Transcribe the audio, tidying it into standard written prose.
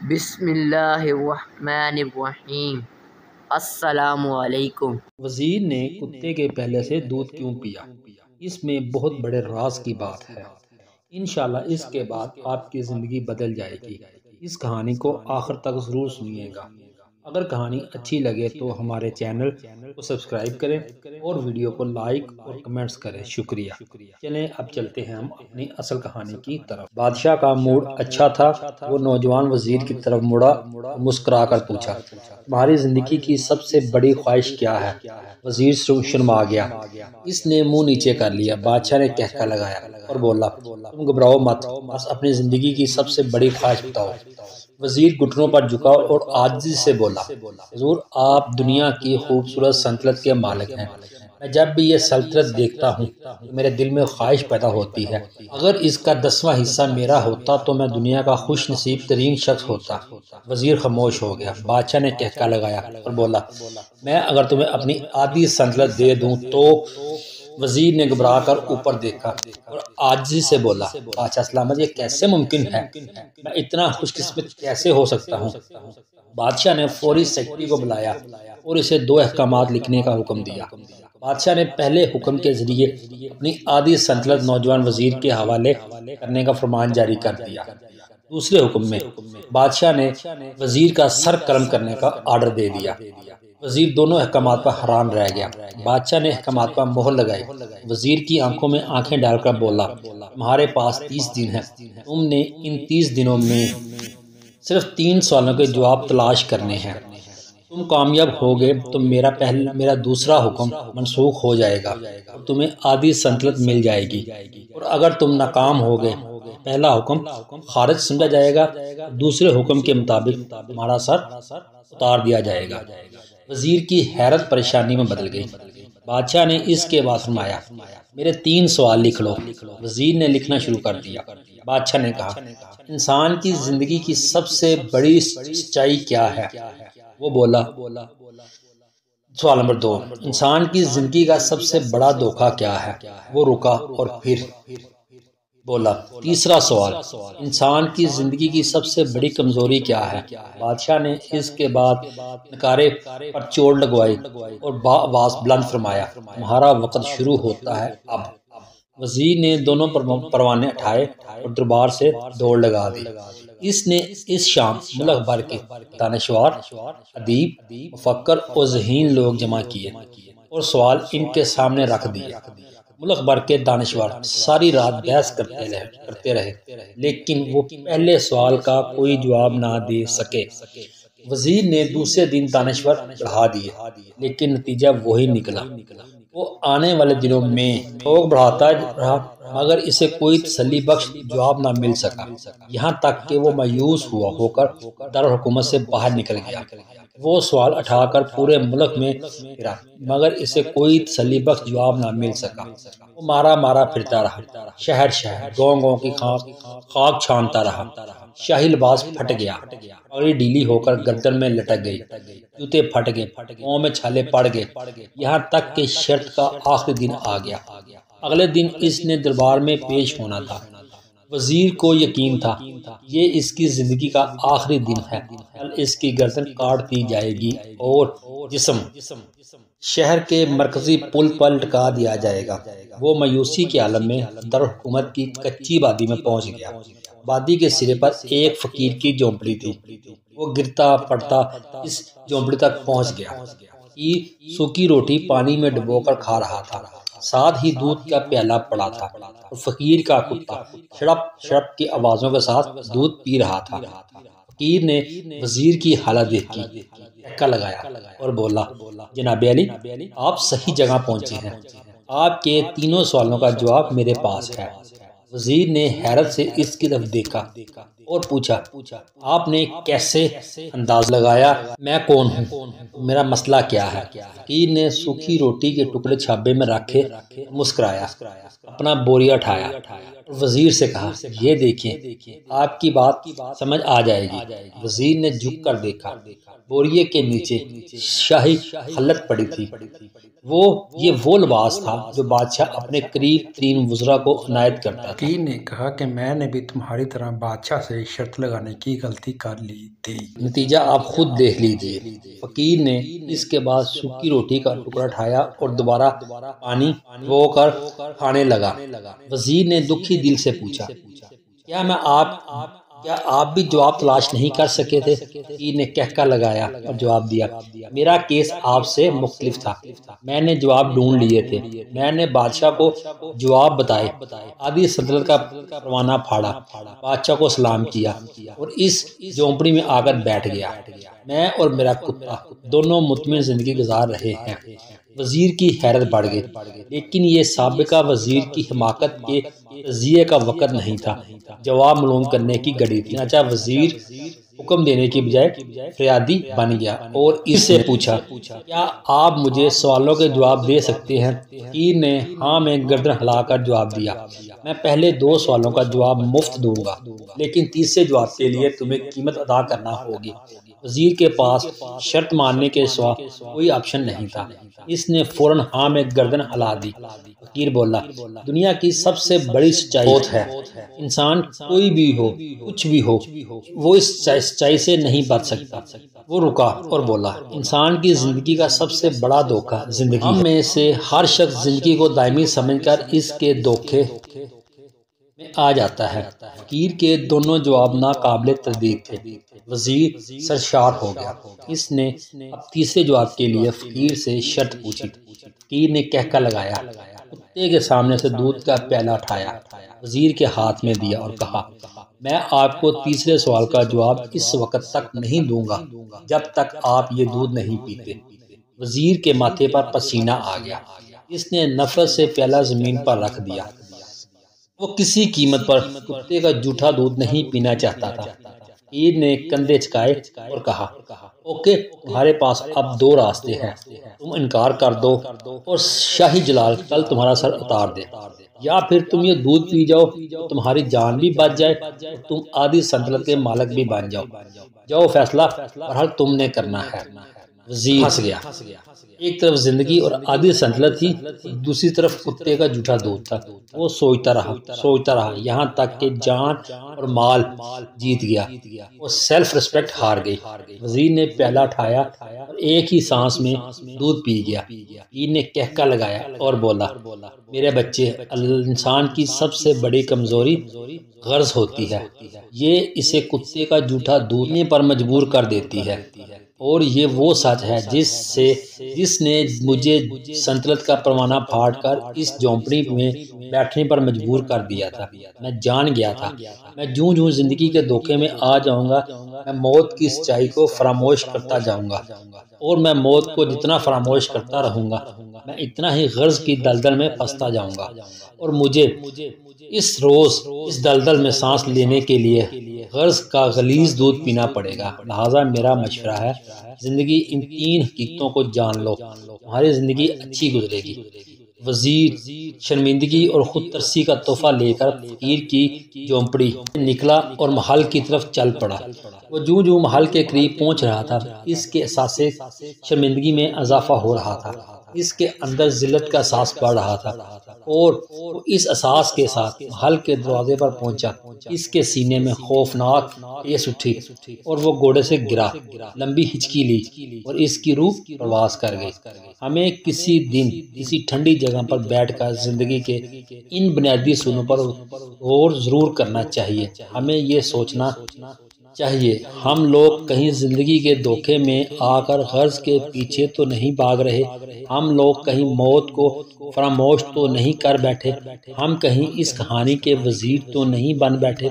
بسم اللہ الرحمن الرحیم۔ السلام علیکم۔ وزیر نے کتے کے پہلے سے دودھ کیوں پیا؟ اس میں بہت بڑے راز کی بات ہے۔ انشاءاللہ اس کے بعد آپ کی زندگی بدل جائے گی۔ اس کہانی کو آخر تک ضرور سنیے گا۔ اگر کہانی اچھی لگے تو ہمارے چینل کو سبسکرائب کریں اور ویڈیو کو لائک اور کمنٹس کریں۔ شکریہ۔ چلیں اب چلتے ہیں ہم اپنی اصل کہانی کی طرف۔ بادشاہ کا موڈ اچھا تھا۔ وہ نوجوان وزیر کی طرف مڑا، مسکرا کر پوچھا، تمہاری زندگی کی سب سے بڑی خواہش کیا ہے؟ وزیر شرما گیا۔ اس نے منہ نیچے کر لیا۔ بادشاہ نے کہکا لگایا اور بولا، تم گھبراؤ مت، بس اپنی زندگی کی سب سے بڑی خواہش بتاؤ۔ وزیر گھٹنوں پر جھکا اور عاجزی سے بولا، حضور آپ دنیا کی خوبصورت سلطنت کے مالک ہیں۔ میں جب بھی یہ سلطنت دیکھتا ہوں تو میرے دل میں خواہش پیدا ہوتی ہے، اگر اس کا 10واں حصہ میرا ہوتا تو میں دنیا کا خوش نصیب ترین شخص ہوتا۔ وزیر خاموش ہو گیا۔ بادشاہ نے کہکا لگایا اور بولا، میں اگر تمہیں اپنی آدھی سلطنت دے دوں تو؟ وزیر نے گھبرا کر اوپر دیکھا اور عاجزی سے بولا، بادشاہ سلامت، یہ کیسے ممکن ہے؟ میں اتنا خوش قسمت کیسے ہو سکتا ہوں؟ بادشاہ نے فوری سیکرٹری کو بلایا اور اسے 2 احکامات لکھنے کا حکم دیا۔ بادشاہ نے پہلے حکم کے ذریعے اپنی آدھی سلطنت نوجوان وزیر کے حوالے کرنے کا فرمان جاری کر دیا۔ دوسرے حکم میں بادشاہ نے وزیر کا سر قلم کرنے کا آرڈر دے دیا۔ وزیر دونوں احکامات پر حیران رہ گیا۔ بادشاہ نے احکامات پر مہر لگائی۔ وزیر کی آنکھوں میں آنکھیں ڈال کر بولا، تمہارے پاس 30 دن ہیں۔ تم نے ان 30 دنوں میں صرف 3 سوالوں کے جواب تلاش کرنے ہیں۔ تم کامیاب ہوگے تو میرا دوسرا حکم منسوخ ہو جائے گا اور تمہیں آدھی سلطنت مل جائے گی، اور اگر تم ناکام ہوگے پہلا حکم خارج سمجھا جائے گا، دوسرے حکم کے مطابق تمہارا سر اتار دیا جائے گا۔ وزیر کی حیرت پریشانی میں بدل گئی۔ بادشاہ نے اس کے بعد فرمایا، میرے 3 سوال لکھ لو۔ وزیر نے لکھنا شروع کر دیا۔ بادشاہ نے کہا، انسان کی زندگی کی سب سے بڑی سچائی کیا ہے؟ وہ بولا، سوال نمبر 2، انسان کی زندگی کا سب سے بڑا دھوکہ کیا ہے؟ وہ رکا اور پھر بولا، تیسرا سوال، انسان کی زندگی کی سب سے بڑی کمزوری کیا ہے؟ بادشاہ نے اس کے بعد نکارے پر چوٹ لگوائی اور آواز بلند فرمایا، تمہارا وقت شروع ہوتا ہے اب۔ وزیر نے دونوں پروانے اٹھائے اور دربار سے دوڑ لگا دی۔ اس نے اس شام ملک بھر کے دانشور، ادیب، مفکر اور ذہین لوگ جمع کیے اور سوال ان کے سامنے رکھ دیے۔ ملک بھر کے دانشور ساری رات بحث کرتے رہے، لیکن وہ پہلے سوال کا کوئی جواب نہ دے سکے۔ وزیر نے دوسرے دن دانشور بڑھا دیے، لیکن نتیجہ وہی نکلا۔ وہ آنے والے دنوں میں لوگ بڑھاتا رہا، مگر اسے کوئی تسلی بخش جواب نہ مل سکا، یہاں تک کہ وہ مایوس ہو کر دارالحکومت سے باہر نکل گیا۔ وہ سوال اٹھا کر پورے ملک میں پھرا، مگر اسے کوئی تسلی بخش جواب نہ مل سکا۔ وہ مارا پھرتا رہا، شہر گاؤں کی خاک چھانتا رہا۔ شاہی لباس پھٹ گیا، پگڑی ڈھیلی ہو کر گردن میں لٹک گئی، جوتے پھٹ گئے، پاؤں میں چھالے پڑ گئے، یہاں تک کہ شرط کا آخری دن آ گیا۔ اگلے دن اس نے دربار میں پیش ہونا تھا۔ وزیر کو یقین تھا یہ اس کی زندگی کا آخری دن ہے، کل اس کی گردن کاٹ دی جائے گی اور جسم شہر کے مرکزی پل پر لٹکا دیا جائے گا۔ وہ مایوسی کے عالم میں دارالحکومت کی کچی وادی میں پہنچ گیا۔ وادی کے سرے پر ایک فقیر کی جھونپڑی تھی۔ وہ گرتا پڑتا اس جھونپڑی تک پہنچ گیا۔ فقیر سوکھی روٹی پانی میں ڈبو کر کھا رہا تھا، ساتھ ہی دودھ کا پیالہ پڑا تھا، اور فقیر کا کتا شڑپ شڑپ کی آوازوں کے ساتھ دودھ پی رہا تھا۔ فقیر نے وزیر کی حالت دیکھی، کہکا لگایا اور بولا، جناب علی، آپ صحیح جگہ پہنچے ہیں، آپ کے 3 سوالوں کا جواب میرے پاس ہے۔ وزیر نے حیرت سے اس کی طرف دیکھا اور پوچھا، آپ نے کیسے انداز لگایا میں کون ہوں؟ میرا مسئلہ کیا ہے؟ فقیر نے سوکھی روٹی کے ٹکڑے چھابے میں رکھے، مسکرایا، اپنا بوریا اٹھایا اور وزیر سے کہا، یہ دیکھیں، آپ کی بات سمجھ آ جائے گی۔ وزیر نے جھک کر دیکھا، بوریے کے نیچے شاہی خلت پڑی تھی، وہ لباس تھا جو بادشاہ اپنے قریب ترین وزراء کو عنایت کرتا تھا۔ فقیر نے کہا کہ میں نے بھی تمہاری طرح بادشاہ سے شرط لگانے کی غلطی کر لی تھی، نتیجہ آپ خود دیکھ لیجئے۔ فقیر نے اس کے بعد سوکھی روٹی کا ٹکڑا اٹھایا اور دوبارہ پانی دھو کر کھانے لگا۔ وزیر نے دکھی دل سے پوچھا، کیا آپ بھی جواب تلاش نہیں کر سکے تھے؟ فقیر نے کہکا لگایا اور جواب دیا، میرا کیس آپ سے مختلف تھا، میں نے جواب ڈھونڈ لیے تھے، میں نے بادشاہ کو جواب بتائے، آدھی سلطنت کا پروانہ پھاڑا، بادشاہ کو سلام کیا اور اس جھونپڑی میں آ کر بیٹھ گیا۔ میں اور میرا کتا دونوں مطمئن زندگی گزار رہے ہیں۔ وزیر کی حیرت بڑھ گئی، لیکن یہ سابقہ وزیر کی حماقت کے تجزیے کا وقت نہیں تھا، جواب معلوم کرنے کی گھڑی تھی۔ چنانچہ وزیر حکم دینے کی بجائے فریادی بن گیا اور اس سے پوچھا، کیا آپ مجھے سوالوں کے جواب دے سکتے ہیں؟ فقیر نے ہاں میں گردن ہلا کر جواب دیا، میں پہلے 2 سوالوں کا جواب مفت دوں گا، لیکن تیسرے جواب کے لیے تمہیں قیمت ادا کرنا ہوگی۔ وزیر کے پاس شرط ماننے کے سوا کوئی آپشن نہیں تھا، اس نے فوراً ہاں میں گردن ہلا دی۔ فقیر بولا، دنیا کی سب سے بڑی سچائی ہے، انسان کوئی بھی ہو، کچھ بھی ہو، وہ اس سچائی سے نہیں بچ سکتا۔ وہ رکا اور بولا، انسان کی زندگی کا سب سے بڑا دھوکہ زندگی ہے۔ ہم میں سے ہر شخص زندگی کو دائمی سمجھ کر اس کے دھوکے میں آ جاتا ہے۔ فقیر کے دونوں جواب ناقابل تردید تھے۔ وزیر سرشار ہو گیا۔ اس نے اب تیسرے جواب کے لیے فقیر سے شرط پوچھی۔ فقیر نے کہکا لگایا، کتے کے سامنے سے دودھ کا پیالہ اٹھایا، وزیر کے ہاتھ میں دیا اور کہا، میں آپ کو تیسرے سوال کا جواب اس وقت تک نہیں دوں گا جب تک آپ یہ دودھ نہیں پیتے۔ وزیر کے ماتھے پر پسینہ آ گیا، اس نے نفرت سے پیالہ زمین پر رکھ دیا۔ وہ کسی قیمت پر کتے کا جھوٹا دودھ نہیں پینا چاہتا تھا۔ فقیر نے کندھے جھکائے اور کہا، اوکے، تمہارے پاس اب 2 راستے ہیں، تم انکار کر دو اور شاہی جلال کل تمہارا سر اتار دے، یا پھر تم یہ دودھ پی جاؤ تو تمہاری جان بھی بچ جائے، تم آدھی سلطنت کے مالک بھی بن جاؤ۔ جاؤ، فیصلہ بہرحال تم نے کرنا ہے۔ وزیر ہنس گیا۔ ایک طرف زندگی اور آدھی سلطنت تھی، دوسری طرف کتے کا جھوٹا دودھ تھا۔ وہ سوچتا رہا یہاں تک کہ جان اور مال جیت گیا، وہ سیلف ریسپیکٹ ہار گئی۔ وزیر نے پیالہ اٹھایا اور ایک ہی سانس میں دودھ پی گیا۔ فقیر نے کہکا لگایا اور بولا، میرے بچے، انسان کی سب سے بڑی کمزوری غرض ہوتی ہے، یہ اسے کتے کا جھوٹا دودھ پینے پر مجبور کر دیتی ہے، اور یہ وہ سچ ہے جس نے مجھے سلطنت کا پروانہ پھاڑ کر اس جھونپڑی میں بیٹھنے پر مجبور کر دیا تھا۔ میں جان گیا تھا میں جوں زندگی کے دھوکے میں آ جاؤں گا، میں موت کی سچائی کو فراموش کرتا جاؤں گا، اور میں موت کو جتنا فراموش کرتا رہوں گا، میں اتنا ہی غرض کی دلدل میں پھنستا جاؤں گا، اور مجھے اس دلدل میں سانس لینے کے لیے غرض کا غلیظ دودھ پینا پڑے گا۔ لہٰذا میرا مشورہ ہے، زندگی ان 3 حقیقتوں کو جان لو، تمہاری زندگی اچھی گزرے گی۔ وزیر شرمندگی اور خود ترسی کا تحفہ لے کر فقیر کی جھونپڑی نکلا اور محل کی طرف چل پڑا۔ وہ جوں محل کے قریب پہنچ رہا تھا، اس کے احساس شرمندگی میں اضافہ ہو رہا تھا، اس کے اندر ذلت کا احساس بڑھ رہا تھا، اور وہ اس احساس کے ساتھ محل کے دروازے پر پہنچا۔ اس کے سینے میں خوفناک ٹھیس اٹھی اور وہ گھوڑے سے گرا، لمبی ہچکی لی اور اس کی روح پرواز کر گئی۔ ہمیں کسی دن کسی ٹھنڈی جگہ پر بیٹھ کر زندگی کے ان بنیادی اصولوں پر غور ضرور کرنا چاہیے۔ ہمیں یہ سوچنا چاہیے، ہم لوگ کہیں زندگی کے دھوکے میں آ کر غرض کے پیچھے تو نہیں بھاگ رہے، ہم لوگ کہیں موت کو فراموش تو نہیں کر بیٹھے، ہم کہیں اس کہانی کے وزیر تو نہیں بن بیٹھے۔